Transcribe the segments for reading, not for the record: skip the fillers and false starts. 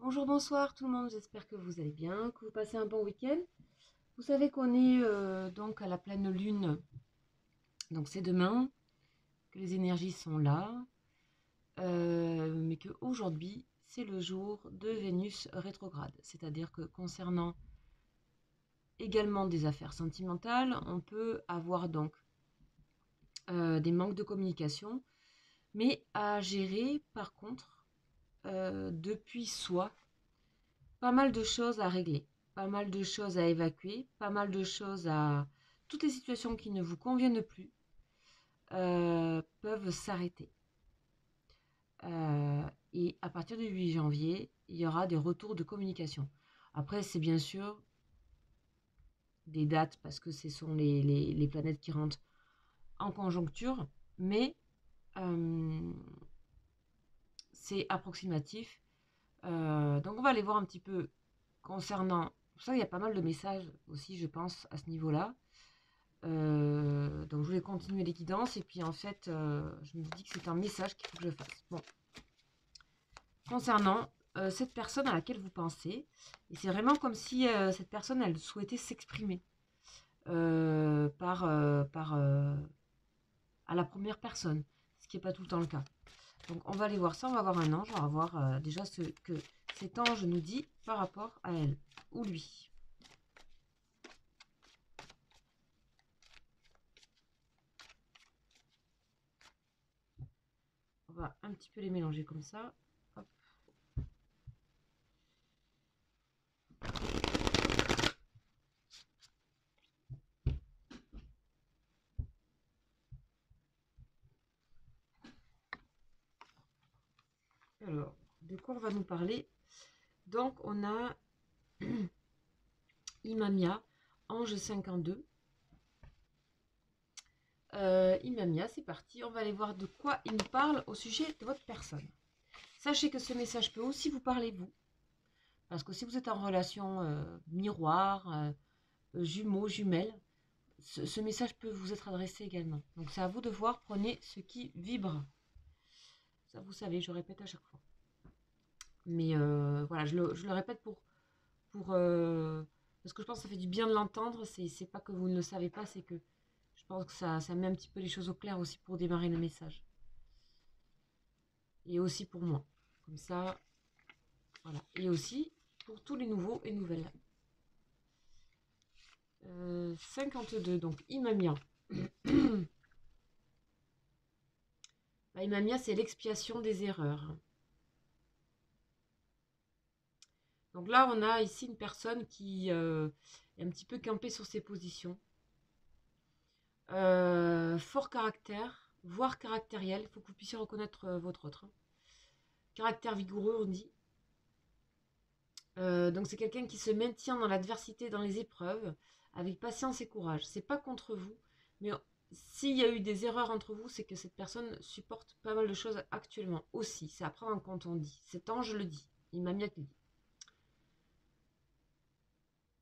Bonjour, bonsoir tout le monde, j'espère que vous allez bien, que vous passez un bon week-end. Vous savez qu'on est donc à la pleine lune, donc c'est demain, que les énergies sont là, mais qu'aujourd'hui c'est le jour de Vénus rétrograde. C'est-à-dire que concernant également des affaires sentimentales, on peut avoir donc des manques de communication, mais à gérer par contre depuis soi pas mal de choses à régler, pas mal de choses à évacuer, pas mal de choses à... Toutes les situations qui ne vous conviennent plus peuvent s'arrêter. Euh, et à partir du 8 janvier, il y aura des retours de communication. Après, c'est bien sûr des dates parce que ce sont les planètes qui rentrent en conjoncture, mais euh, c'est approximatif. Donc on va aller voir un petit peu concernant... Pour ça, il y a pas mal de messages aussi, je pense, à ce niveau-là. Donc je voulais continuer les guidances et puis en fait je me dis que c'est un message qu'il faut que je fasse. Bon, concernant cette personne à laquelle vous pensez, et c'est vraiment comme si cette personne elle souhaitait s'exprimer à la première personne, ce qui n'est pas tout le temps le cas. Donc on va aller voir ça, on va voir un ange, on va voir déjà ce que cet ange nous dit par rapport à elle ou lui. On va un petit peu les mélanger comme ça. Hop. Alors, de quoi on va nous parler? Donc, on a Imamia, Ange 52. Imamia, c'est parti. On va aller voir de quoi il nous parle au sujet de votre personne. Sachez que ce message peut aussi vous parler, vous. Parce que si vous êtes en relation miroir, jumeaux, jumelles, ce message peut vous être adressé également. Donc, c'est à vous de voir. Prenez ce qui vibre. Ça, vous savez, je répète à chaque fois. Mais voilà, je le répète parce que je pense que ça fait du bien de l'entendre. C'est pas que vous ne le savez pas, c'est que je pense que ça met un petit peu les choses au clair aussi pour démarrer le message. Et aussi pour moi. Comme ça, voilà. Et aussi pour tous les nouveaux et nouvelles. 52, donc Imamia. Bah, Imamia, c'est l'expiation des erreurs. Donc là, on a ici une personne qui est un petit peu campée sur ses positions. Fort caractère, voire caractériel. Il faut que vous puissiez reconnaître votre autre. Caractère vigoureux, on dit. Donc c'est quelqu'un qui se maintient dans l'adversité, dans les épreuves, avec patience et courage. C'est pas contre vous, mais s'il y a eu des erreurs entre vous, c'est que cette personne supporte pas mal de choses actuellement aussi. C'est à prendre en compte, on dit. Cet ange le dit. Il m'a bien dit.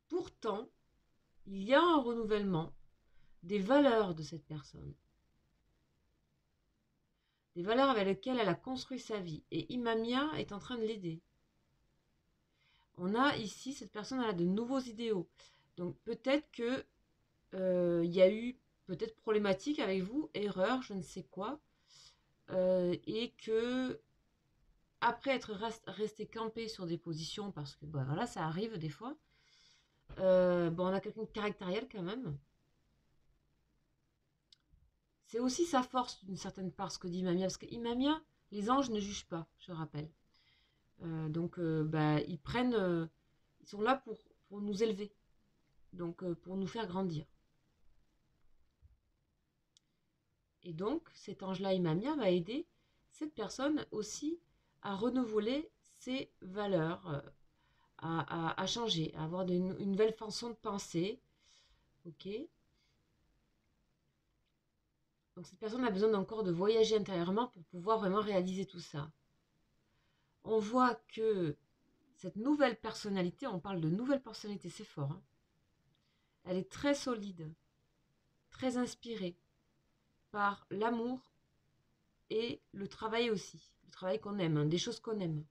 Pourtant, il y a un renouvellement des valeurs de cette personne. Des valeurs avec lesquelles elle a construit sa vie. Et Imamia est en train de l'aider. On a ici, cette personne elle a de nouveaux idéaux. Donc peut-être que il y a eu peut-être problématique avec vous, erreur, je ne sais quoi, et que après être resté campé sur des positions, parce que bah, voilà, ça arrive des fois, bon, on a quelqu'un de caractériel quand même. C'est aussi sa force d'une certaine part ce que dit Imamia, parce que Imamia, les anges ne jugent pas, je rappelle. Donc bah, ils sont là pour nous élever, donc pour nous faire grandir. Et donc, cet ange-là, Imamia, va aider cette personne aussi à renouveler ses valeurs, à changer, à avoir une nouvelle façon de penser. Ok. Donc, cette personne a besoin encore de voyager intérieurement pour pouvoir vraiment réaliser tout ça. On voit que cette nouvelle personnalité, on parle de nouvelle personnalité, c'est fort, hein, elle est très solide, très inspirée par l'amour et le travail aussi. Le travail qu'on aime, hein, des choses qu'on aime.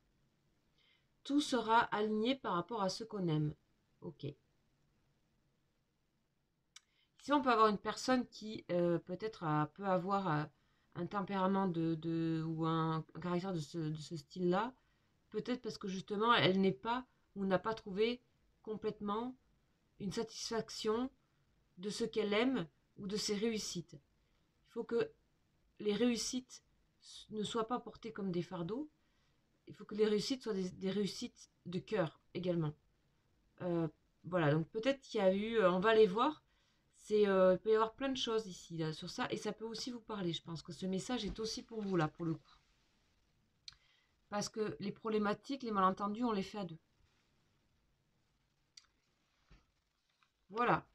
tout sera aligné par rapport à ce qu'on aime. Ok. Ici, on peut avoir une personne qui peut-être peut avoir un tempérament ou un caractère de ce style-là. Peut-être parce que justement, elle n'est pas ou n'a pas trouvé complètement une satisfaction de ce qu'elle aime ou de ses réussites. Il faut que les réussites ne soient pas portées comme des fardeaux. Il faut que les réussites soient des réussites de cœur également. Voilà, donc peut-être qu'il y a eu, on va aller voir, il peut y avoir plein de choses ici là, sur ça, et ça peut aussi vous parler. Je pense que ce message est aussi pour vous là, pour le coup. Parce que les problématiques, les malentendus, on les fait à deux. Voilà.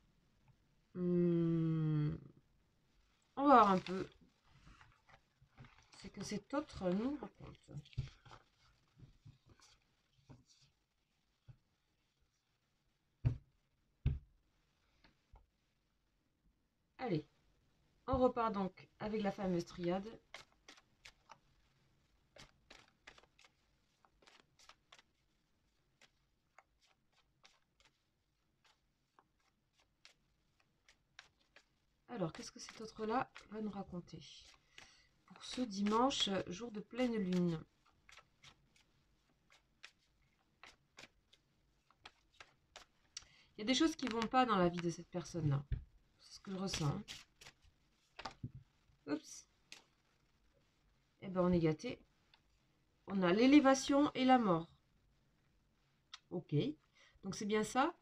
On va voir un peu ce que cet autre nous raconte. Allez, on repart donc avec la fameuse triade. Alors, qu'est-ce que cet autre-là va nous raconter pour ce dimanche, jour de pleine lune? Il y a des choses qui ne vont pas dans la vie de cette personne-là. C'est ce que je ressens. Oups. Eh ben, on est gâté. On a l'élévation et la mort. Ok. Donc, c'est bien ça.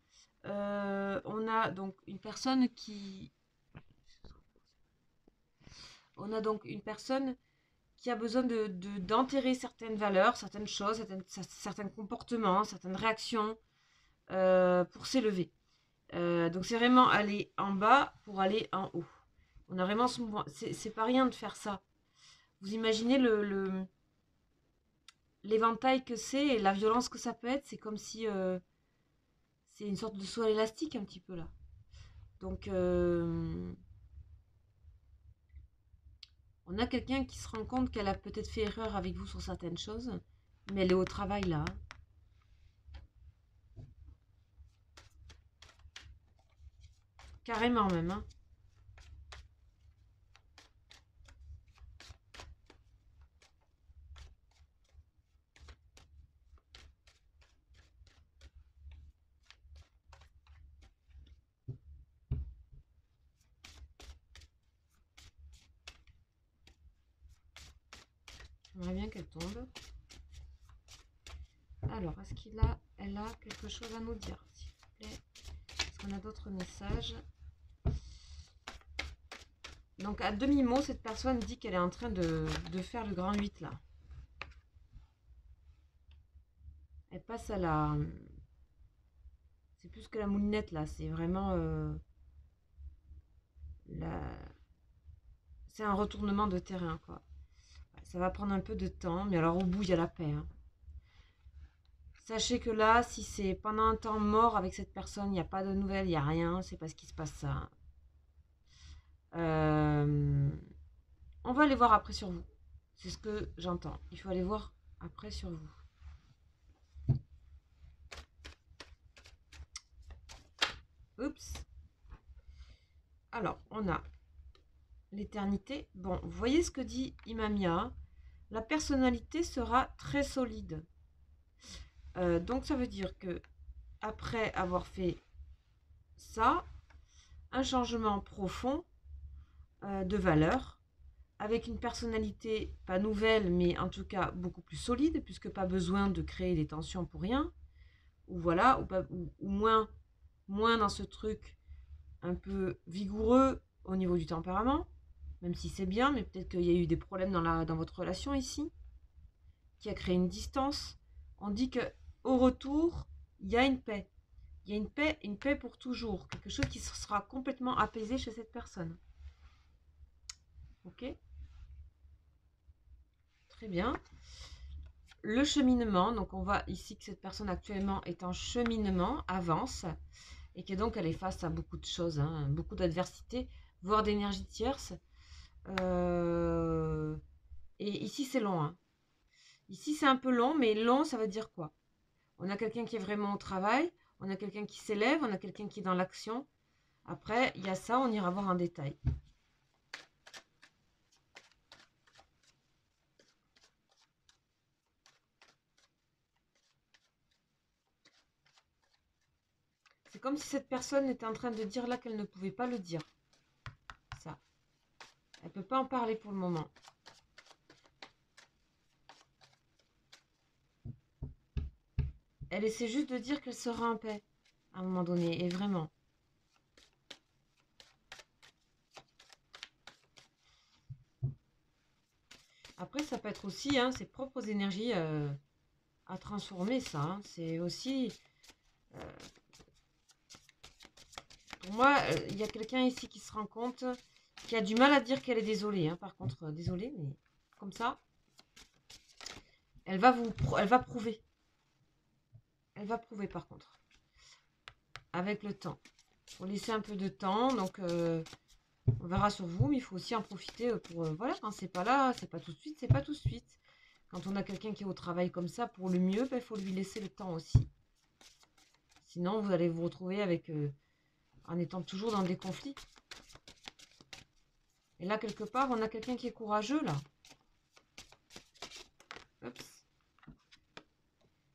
On a donc une personne qui... On a donc une personne qui a besoin d'enterrer certaines valeurs, certaines choses, certains comportements, certaines réactions pour s'élever. Donc c'est vraiment aller en bas pour aller en haut. On a vraiment ce mouvement. C'est pas rien de faire ça. Vous imaginez l'éventail que c'est et la violence que ça peut être. C'est comme si c'est une sorte de saut à l'élastique un petit peu là. Donc on a quelqu'un qui se rend compte qu'elle a peut-être fait erreur avec vous sur certaines choses, mais elle est au travail là. Carrément même. Hein. J'aimerais bien qu'elle tombe. Alors, est-ce elle a quelque chose à nous dire, s'il vous plaît? Est-ce qu'on a d'autres messages? Donc, à demi-mot, cette personne dit qu'elle est en train de faire le grand 8, là. Elle passe à la... C'est plus que la moulinette, là. C'est vraiment... C'est un retournement de terrain, quoi. Ça va prendre un peu de temps, mais alors au bout, il y a la paix. Hein. Sachez que là, si c'est pendant un temps mort avec cette personne, il n'y a pas de nouvelles, il n'y a rien, c'est parce qu'il se passe ça. On va aller voir après sur vous. C'est ce que j'entends. Il faut aller voir après sur vous. Oups. Alors, on a l'éternité. Bon, vous voyez ce que dit Imamia. La personnalité sera très solide. Donc, ça veut dire que après avoir fait ça, un changement profond de valeur, avec une personnalité pas nouvelle, mais en tout cas beaucoup plus solide, puisque pas besoin de créer des tensions pour rien, ou voilà, ou moins dans ce truc un peu vigoureux au niveau du tempérament, même si c'est bien, mais peut-être qu'il y a eu des problèmes dans votre relation ici, qui a créé une distance. On dit que au retour, il y a une paix. Il y a une paix pour toujours, quelque chose qui sera complètement apaisé chez cette personne. Ok ? Très bien. Le cheminement, donc on voit ici que cette personne actuellement est en cheminement, avance, et que donc elle est face à beaucoup de choses, hein, beaucoup d'adversité, voire d'énergie tierce. Et ici c'est long. Hein. Ici c'est un peu long, mais long ça veut dire quoi? On a quelqu'un qui est vraiment au travail, on a quelqu'un qui s'élève, on a quelqu'un qui est dans l'action. Après, il y a ça, on ira voir en détail. C'est comme si cette personne était en train de dire là qu'elle ne pouvait pas le dire. Ça. Elle ne peut pas en parler pour le moment. Elle essaie juste de dire qu'elle sera en paix à un moment donné, et vraiment. Après, ça peut être aussi ses propres énergies à transformer, ça. Hein. C'est aussi... pour moi, il y a quelqu'un ici qui se rend compte, qui a du mal à dire qu'elle est désolée. Hein. Par contre, désolée, mais comme ça, elle va prouver. Elle va prouver, par contre. Avec le temps. Il faut laisser un peu de temps, donc... on verra sur vous, mais il faut aussi en profiter pour... voilà, quand c'est pas là, c'est pas tout de suite, c'est pas tout de suite. Quand on a quelqu'un qui est au travail comme ça, pour le mieux, il faut lui laisser le temps aussi. Sinon, vous allez vous retrouver avec... en étant toujours dans des conflits. Et là, quelque part, on a quelqu'un qui est courageux, là. Oups.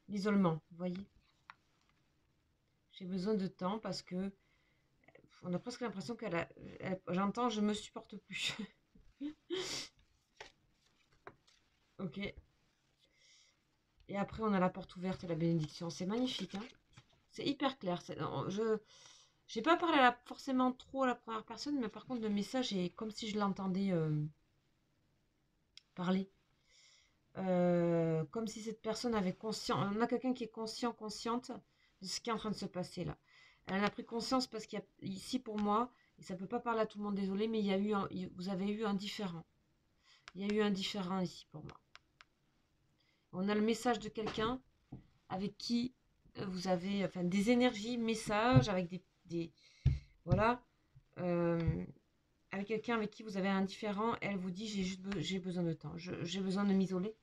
L'isolement, vous voyez. J'ai besoin de temps parce que... on a presque l'impression qu'elle a... j'entends, je me supporte plus. Ok. Et après, on a la porte ouverte et la bénédiction. C'est magnifique, hein. C'est hyper clair. Je n'ai pas parlé forcément trop à la première personne, mais par contre, le message est comme si je l'entendais parler. Comme si cette personne avait conscience. On a quelqu'un qui est conscient, consciente de ce qui est en train de se passer là. Elle en a pris conscience parce qu'il y a ici pour moi, et ça ne peut pas parler à tout le monde, désolé, mais il y a eu vous avez eu un différent. Il y a eu un différent ici pour moi. On a le message de quelqu'un avec qui vous avez des énergies, messages, avec des voilà, avec quelqu'un avec qui vous avez un différent, elle vous dit j'ai besoin de temps, j'ai besoin de m'isoler.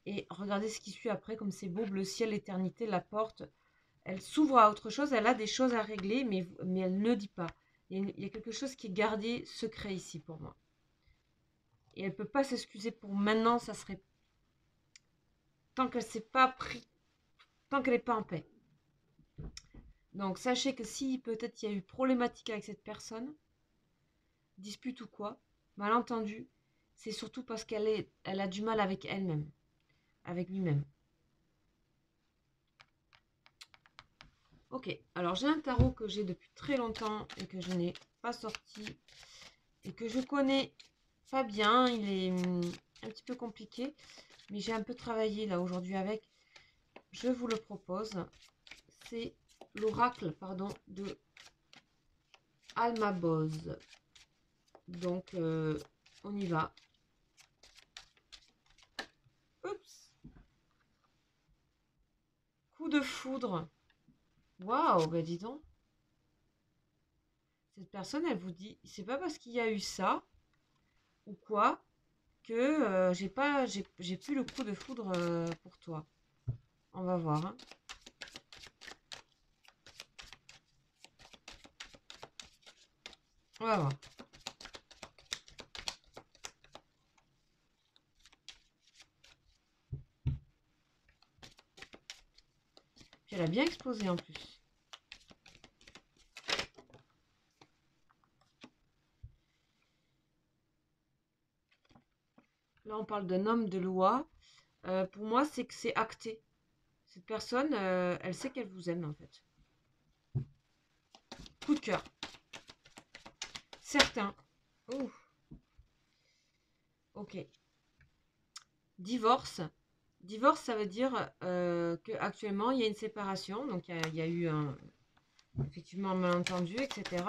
Et regardez ce qui suit après, comme c'est beau, le ciel, l'éternité, la porte, elle s'ouvre à autre chose, elle a des choses à régler, mais elle ne dit pas. Il y a quelque chose qui est gardé secret ici pour moi. Et elle ne peut pas s'excuser pour maintenant, ça serait tant qu'elle s'est pas pris, tant qu'elle n'est pas en paix. Donc sachez que si peut-être il y a eu problématique avec cette personne, dispute ou quoi, malentendu, c'est surtout parce elle a du mal avec elle-même, avec lui-même. Ok, alors j'ai un tarot que j'ai depuis très longtemps et que je n'ai pas sorti et que je connais pas bien. Il est un petit peu compliqué, mais j'ai un peu travaillé là aujourd'hui avec. Je vous le propose. C'est l'oracle, pardon, de Almaboz. Donc, on y va. Oups. Coup de foudre. Waouh, bah dis donc. Cette personne, elle vous dit, c'est pas parce qu'il y a eu ça ou quoi que j'ai plus le coup de foudre pour toi. On va voir. Hein. On va voir. Puis elle a bien explosé en plus. Là, on parle d'un homme de loi. Pour moi, c'est que c'est acté. Cette personne, elle sait qu'elle vous aime en fait. Coup de cœur. Certain. Ouh. Ok. Divorce. Divorce, ça veut dire qu'actuellement, il y a une séparation. Donc, il y a eu effectivement un malentendu, etc.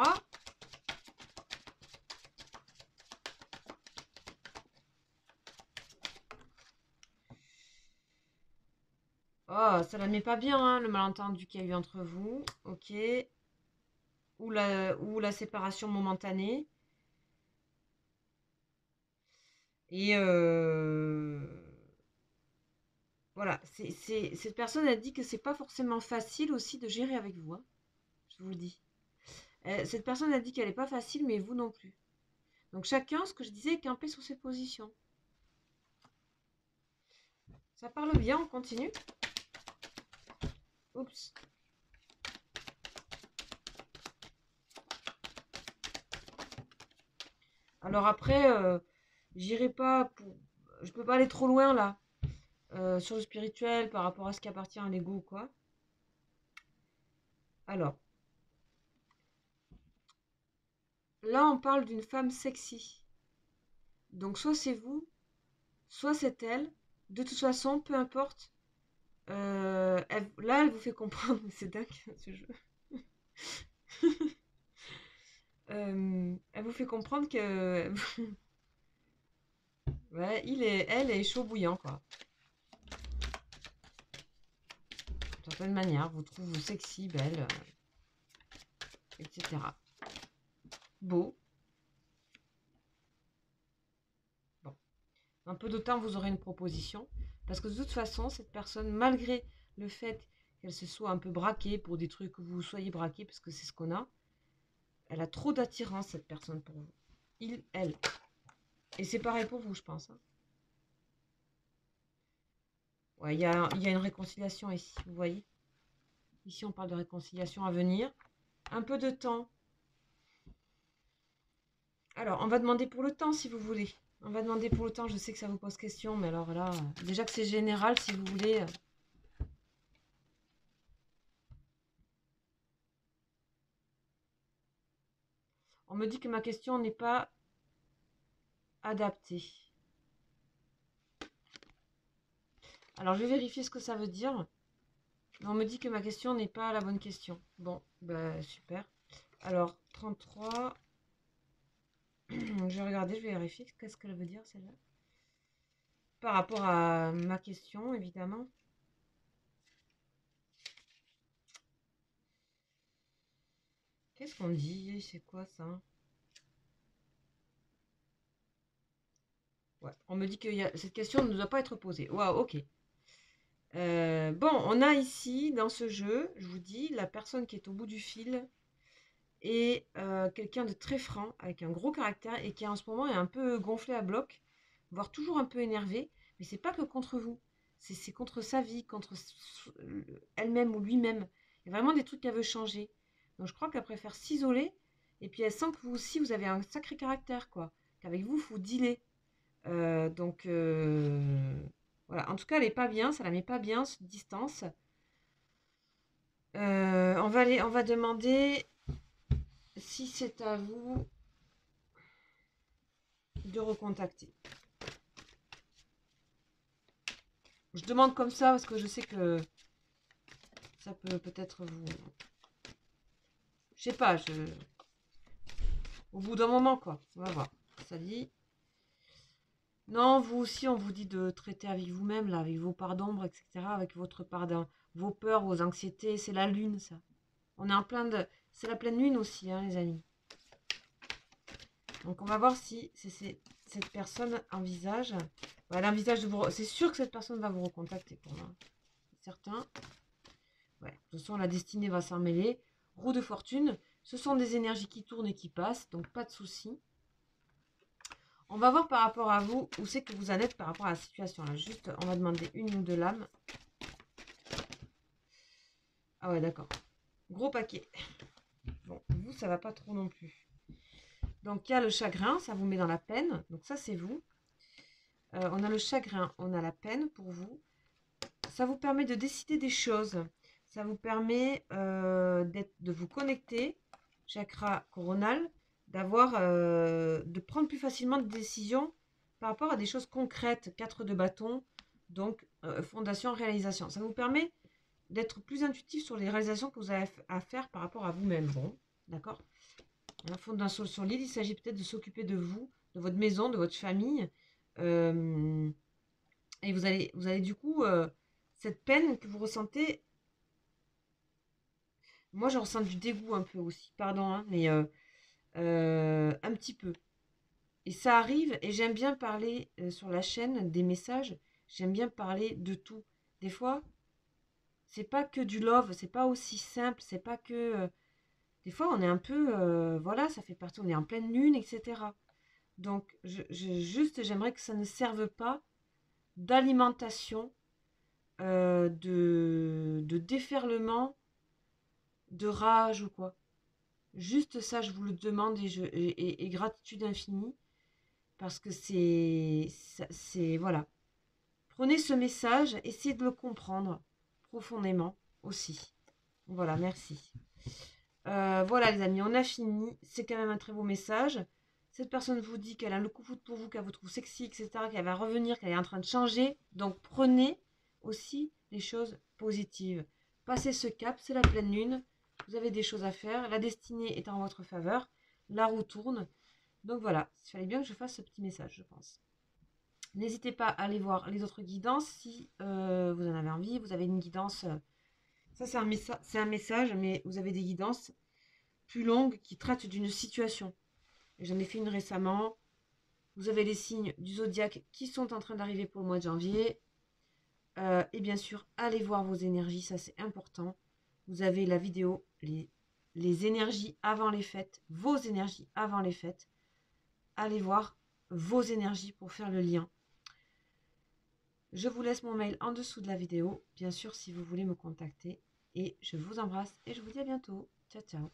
Oh, ça la met pas bien, hein, le malentendu qu'il y a eu entre vous. Ok. Ou la séparation momentanée. Et Voilà, cette personne a dit que c'est pas forcément facile aussi de gérer avec vous, hein, je vous le dis. Cette personne a dit qu'elle n'est pas facile, mais vous non plus. Donc chacun, ce que je disais, est campé sur ses positions. Ça parle bien, on continue. Oups. Alors après, j'irai pas pour... Je peux pas aller trop loin là. Sur le spirituel par rapport à ce qui appartient à l'ego ou quoi. Alors, là on parle d'une femme sexy. Donc soit c'est vous, soit c'est elle. De toute façon, peu importe. Là, elle vous fait comprendre. C'est dingue ce jeu. Elle vous fait comprendre que ouais, elle est chaud bouillant quoi. D'une certaine manière, vous trouvez sexy, belle, etc. Beau. Bon. Un peu de temps, vous aurez une proposition. Parce que de toute façon, cette personne, malgré le fait qu'elle se soit un peu braquée pour des trucs que vous soyez braqué, parce que c'est ce qu'on a, elle a trop d'attirance, cette personne, pour vous. Elle. Et c'est pareil pour vous, je pense. Hein. Ouais, il y a une réconciliation ici, vous voyez. Ici, on parle de réconciliation à venir. Un peu de temps. Alors, on va demander pour le temps, si vous voulez. On va demander pour le temps, je sais que ça vous pose question, mais alors là, déjà que c'est général, si vous voulez. On me dit que ma question n'est pas adaptée. Alors, je vais vérifier ce que ça veut dire. On me dit que ma question n'est pas la bonne question. Bon, bah super. Alors, 33. Je vais regarder, je vais vérifier. Qu'est-ce qu'elle veut dire, celle-là? Par rapport à ma question, évidemment. Qu'est-ce qu'on dit? C'est quoi ça? Ouais, on me dit que cette question ne doit pas être posée. Waouh, ok. Bon, on a ici, dans ce jeu, je vous dis, la personne qui est au bout du fil est quelqu'un de très franc, avec un gros caractère, et qui en ce moment est un peu gonflé à bloc, voire toujours un peu énervé, mais c'est pas que contre vous, c'est contre sa vie, contre elle-même ou lui-même. Il y a vraiment des trucs qu'elle veut changer. Donc je crois qu'elle préfère s'isoler, et puis elle sent que vous aussi, vous avez un sacré caractère, quoi. Qu'avec vous, il faut dealer. Donc voilà, en tout cas, elle n'est pas bien, ça la met pas bien, cette distance. On va demander si c'est à vous de recontacter. Je demande comme ça parce que je sais que ça peut peut-être vous... Je sais pas, au bout d'un moment, quoi. On va voir. Ça dit... Non, vous aussi, on vous dit de traiter avec vous-même, là, avec vos parts d'ombre, etc., avec votre part vos peurs, vos anxiétés. C'est la lune, ça. On est en plein de... C'est la pleine lune aussi, hein, les amis. Donc, on va voir si cette personne envisage... Ouais, elle envisage de vous... C'est sûr que cette personne va vous recontacter, pour moi. C'est certain. Ouais, de toute façon, la destinée va s'en mêler. Roue de fortune. Ce sont des énergies qui tournent et qui passent, donc pas de souci. On va voir par rapport à vous, où c'est que vous en êtes par rapport à la situation. Là, juste, on va demander une ou deux lames. Ah ouais, d'accord. Gros paquet. Bon, vous, ça va pas trop non plus. Donc, il y a le chagrin, ça vous met dans la peine. Donc, ça, c'est vous. On a le chagrin, on a la peine pour vous. Ça vous permet de décider des choses. Ça vous permet de vous connecter, chakra coronal, de prendre plus facilement des décisions par rapport à des choses concrètes. 4 de bâton, donc fondation, réalisation. Ça vous permet d'être plus intuitif sur les réalisations que vous avez à faire par rapport à vous-même. Bon, d'accord. La fondation solide, il s'agit peut-être de s'occuper de vous, de votre maison, de votre famille. Et vous allez du coup, cette peine que vous ressentez, moi je ressens du dégoût un peu aussi, pardon, hein, mais un petit peu. Et ça arrive, et j'aime bien parler sur la chaîne des messages, j'aime bien parler de tout. Des fois, c'est pas que du love, c'est pas aussi simple, c'est pas que... des fois, on est un peu... voilà, ça fait partie, on est en pleine lune, etc. Donc, j'aimerais que ça ne serve pas d'alimentation, de déferlement, de rage ou quoi. Juste ça, je vous le demande et gratitude infinie parce que c'est voilà. Prenez ce message, essayez de le comprendre profondément aussi. Voilà, merci. Voilà les amis, on a fini. C'est quand même un très beau message. Cette personne vous dit qu'elle a le coup de foudre pour vous, qu'elle vous trouve sexy, etc., qu'elle va revenir, qu'elle est en train de changer. Donc prenez aussi les choses positives. Passez ce cap, c'est la pleine lune. Vous avez des choses à faire. La destinée est en votre faveur. La roue tourne. Donc voilà, il fallait bien que je fasse ce petit message, je pense. N'hésitez pas à aller voir les autres guidances si vous en avez envie. Vous avez une guidance, ça c'est un message, mais vous avez des guidances plus longues qui traitent d'une situation. J'en ai fait une récemment. Vous avez les signes du zodiaque qui sont en train d'arriver pour le mois de janvier. Et bien sûr, allez voir vos énergies, ça c'est important. Vous avez la vidéo, les énergies avant les fêtes, vos énergies avant les fêtes. Allez voir vos énergies pour faire le lien. Je vous laisse mon mail en dessous de la vidéo, bien sûr, si vous voulez me contacter. Et je vous embrasse et je vous dis à bientôt. Ciao, ciao.